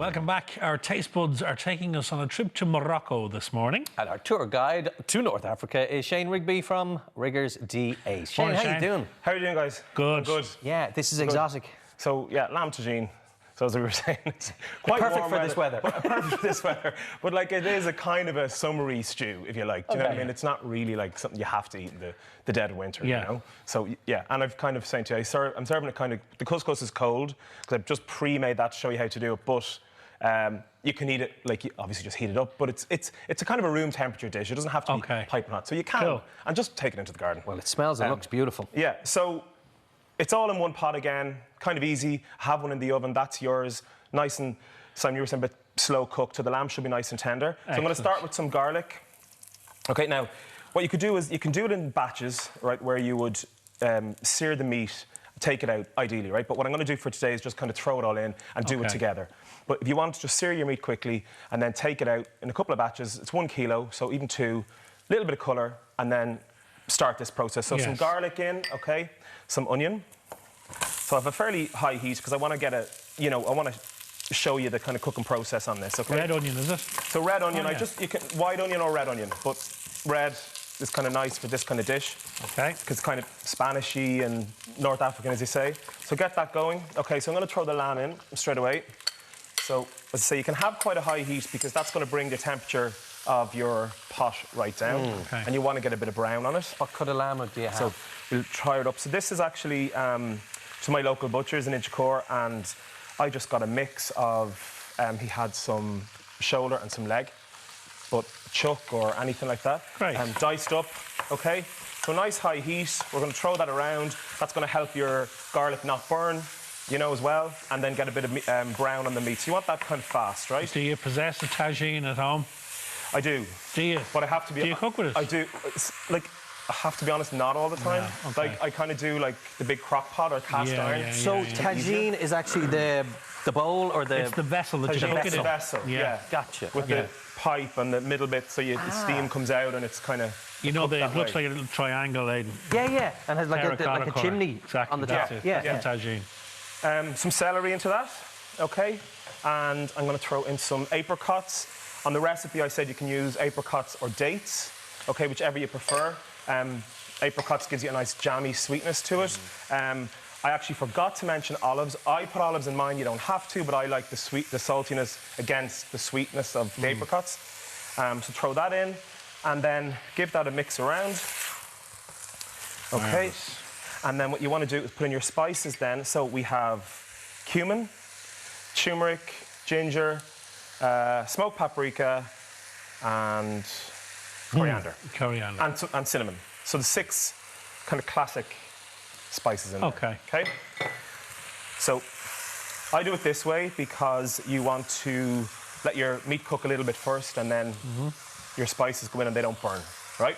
Welcome back. Our taste buds are taking us on a trip to Morocco this morning. And our tour guide to North Africa is Shane Rigney from Riggers D.8. Shane, Morning, how Shane. you doing? How are you doing, guys? Good. Good. Yeah, this is exotic. So, yeah, lamb tagine. So, as we were saying, it's quite perfect warm for this weather. Perfect for this weather. But, like, it is a kind of a summery stew, if you like. Do you know what I mean? It's not really, like, something you have to eat in the dead of winter, you know? So, yeah, and I've kind of saying to you, I'm serving it kind of... The couscous is cold, because I've just pre-made that to show you how to do it, but... you can eat it, like, you obviously just heat it up, but it's a kind of a room temperature dish. It doesn't have to be piping hot, so you can. And just take it into the garden. Well, it smells and looks beautiful. Yeah, so it's all in one pot again, kind of easy. Have one in the oven, that's yours. Nice and, Simon, you were saying a bit slow cooked, so the lamb should be nice and tender. So I'm going to start with some garlic. Okay, now, what you could do is, you can do it in batches, right, where you would sear the meat, take it out, ideally, right? But what I'm going to do for today is just kind of throw it all in and do it together. But if you want to just sear your meat quickly and then take it out in a couple of batches, it's 1 kilo, so even 2, a little bit of colour, and then start this process. So some garlic in, okay, some onion. So I have a fairly high heat because I want to get a, you know, I want to show you the kind of cooking process on this, okay? Red onion, is it? So red onion, you can, white onion or red onion, but red is kind of nice for this kind of dish. Okay. Because it's kind of Spanishy and North African, as you say. So get that going. Okay, so I'm going to throw the lamb in straight away. So, as I say, you can have quite a high heat because that's going to bring the temperature of your pot right down. And you want to get a bit of brown on it. What cut of lamb do you have? So we'll try it up. So this is actually to my local butcher's in Inchicore, and I just got a mix of, he had some shoulder and some leg, but chuck or anything like that. Great. Diced up, okay? So nice high heat. We're going to throw that around. That's going to help your garlic not burn, you know, as well, and then get a bit of brown on the meat. So you want that kind of fast, right? Do you possess a tagine at home? I do. Do you? But I have to be... Do you cook with it? I do. Like, I have to be honest, not all the time. Yeah, okay. Like, I kind of do, like, the big crock pot or cast iron. So tagine is actually the bowl or the... It's the vessel that you Tagine cook is it the in. vessel, yeah. Gotcha. With the pipe and the middle bit, so the steam comes out and it's kind of... You know, it looks like a little triangle. Yeah, and has like a chimney on the top. Yeah. Tagine. Some celery into that, okay? And I'm going to throw in some apricots. On the recipe, I said you can use apricots or dates, okay, whichever you prefer. Apricots gives you a nice jammy sweetness to it. I actually forgot to mention olives. I put olives in mine. You don't have to, but I like the saltiness against the sweetness of the apricots. So throw that in, and then give that a mix around. Okay. Nice. And then what you want to do is put in your spices then. So we have cumin, turmeric, ginger, smoked paprika, and coriander. Coriander. And cinnamon. So the 6 kind of classic spices in there. Okay. So I do it this way because you want to let your meat cook a little bit first, and then your spices go in and they don't burn, right?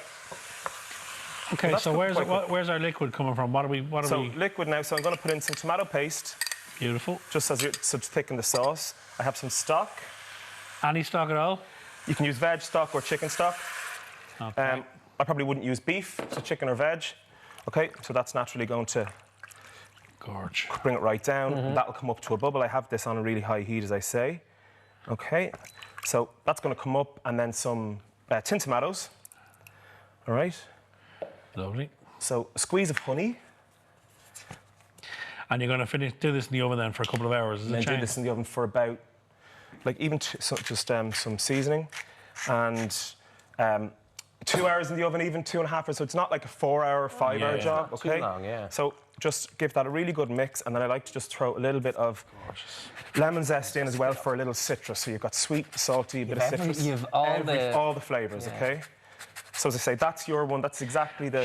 Okay, so where's our liquid coming from? What are we? Liquid now. So I'm going to put in some tomato paste. Beautiful. Just to thicken the sauce. I have some stock. Any stock at all? You can use veg stock or chicken stock. Okay. I probably wouldn't use beef, so chicken or veg. Okay, so that's naturally going to bring it right down. That'll come up to a bubble. I have this on a really high heat, as I say. Okay, so that's going to come up, and then some tin tomatoes. All right. Lovely. So a squeeze of honey. And you're going to do this in the oven then for a couple of hours, is it? Do this in the oven for about, like, even some seasoning, and 2 hours in the oven, even 2.5 hours. So it's not like a 4-hour, 5-hour job. Not too long, So just give that a really good mix, and then I like to just throw a little bit of lemon zest in as well for a little citrus. So you've got sweet, salty, a bit of citrus. You've all the flavours. Okay. So as I say, that's your one. That's exactly the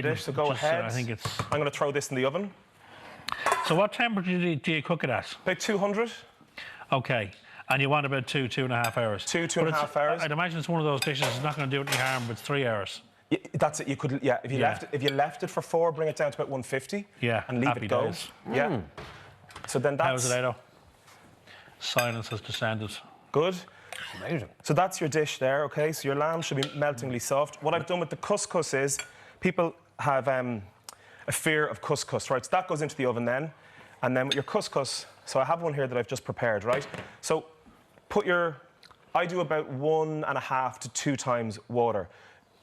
dish. So go ahead. I'm going to throw this in the oven. So what temperature do you cook it at? About 200. Okay. And you want about 2.5 hours? 2.5 hours. I'd imagine it's one of those dishes that's not going to do it any harm, but it's 3 hours. Yeah, that's it. You could, if you left it for 4, bring it down to about 150. Yeah. And leave it go. Days. Yeah. So then that's... How's it, Edo? Silence has descended. Good. Amazing. So that's your dish there, okay? So your lamb should be meltingly soft. What I've done with the couscous is people have a fear of couscous, right? So that goes into the oven then. And then with your couscous, so I have one here that I've just prepared, right? So put your... I do about 1.5 to 2 times water.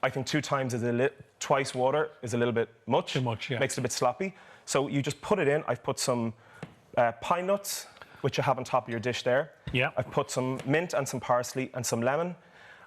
I think 2 times is twice water is a little bit much. Too much, yeah. Makes it a bit sloppy. So you just put it in. I've put some pine nuts, which you have on top of your dish there. Yeah. I've put some mint and some parsley and some lemon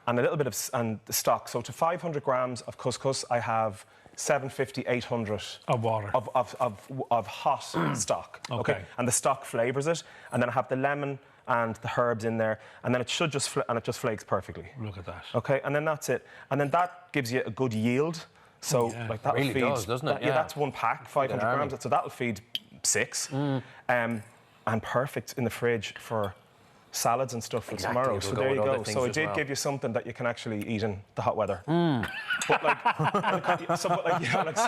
and a little bit of stock. So to 500 grams of couscous, I have 750, 800 of water. Of hot stock. Okay. And the stock flavours it. And then I have the lemon and the herbs in there. And then it should just, and it just flakes perfectly. Look at that. Okay, and then that's it. And then that gives you a good yield. So like that really does, doesn't it? Yeah, that's 1 pack, 500 grams. So that'll feed 6. And perfect in the fridge for salads and stuff for tomorrow. So there you go. So I did give you something that you can actually eat in the hot weather. But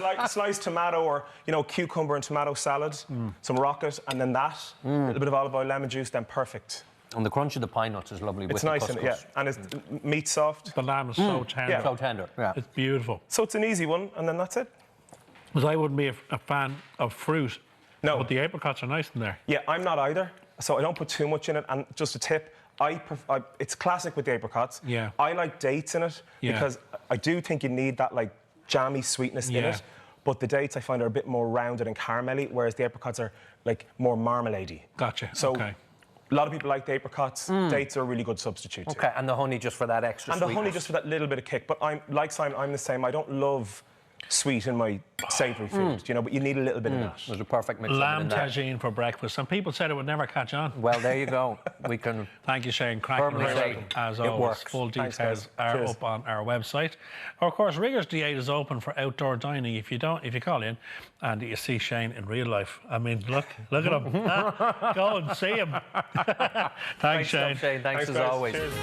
like sliced tomato or cucumber and tomato salad, some rocket, and then that, a little bit of olive oil, lemon juice, then perfect. And the crunch of the pine nuts is lovely with the couscous. It's nice, and it's meat soft. The lamb is so tender. Yeah. So tender. Yeah. It's beautiful. So it's an easy one, and then that's it. Because I wouldn't be a fan of fruit. No. But the apricots are nice in there. Yeah, I'm not either. So I don't put too much in it. And just a tip, it's classic with the apricots. Yeah. I like dates in it because I do think you need that like jammy sweetness in it. But the dates I find are a bit more rounded and caramelly, whereas the apricots are like more marmalade-y. Gotcha. So okay. A lot of people like the apricots. Dates are a really good substitute. Okay, and the honey just for that extra sweetness. And the honey just for that little bit of kick. But I'm like Simon, I'm the same. I don't love sweet in my savoury food, but you need a little bit of that. There's a perfect mix Lamb of it in there. tagine for breakfast. Some people said it would never catch on. Well, there you go. We can... Thank you, Shane. Cracking say as it always. works. Full Thanks, details guys. are Cheers. up on our website. Of course, Riggers D.8 is open for outdoor dining. If you call in and you see Shane in real life, I mean, look at him. Go and see him. Thanks, Shane. Thanks as guys. always. Cheers.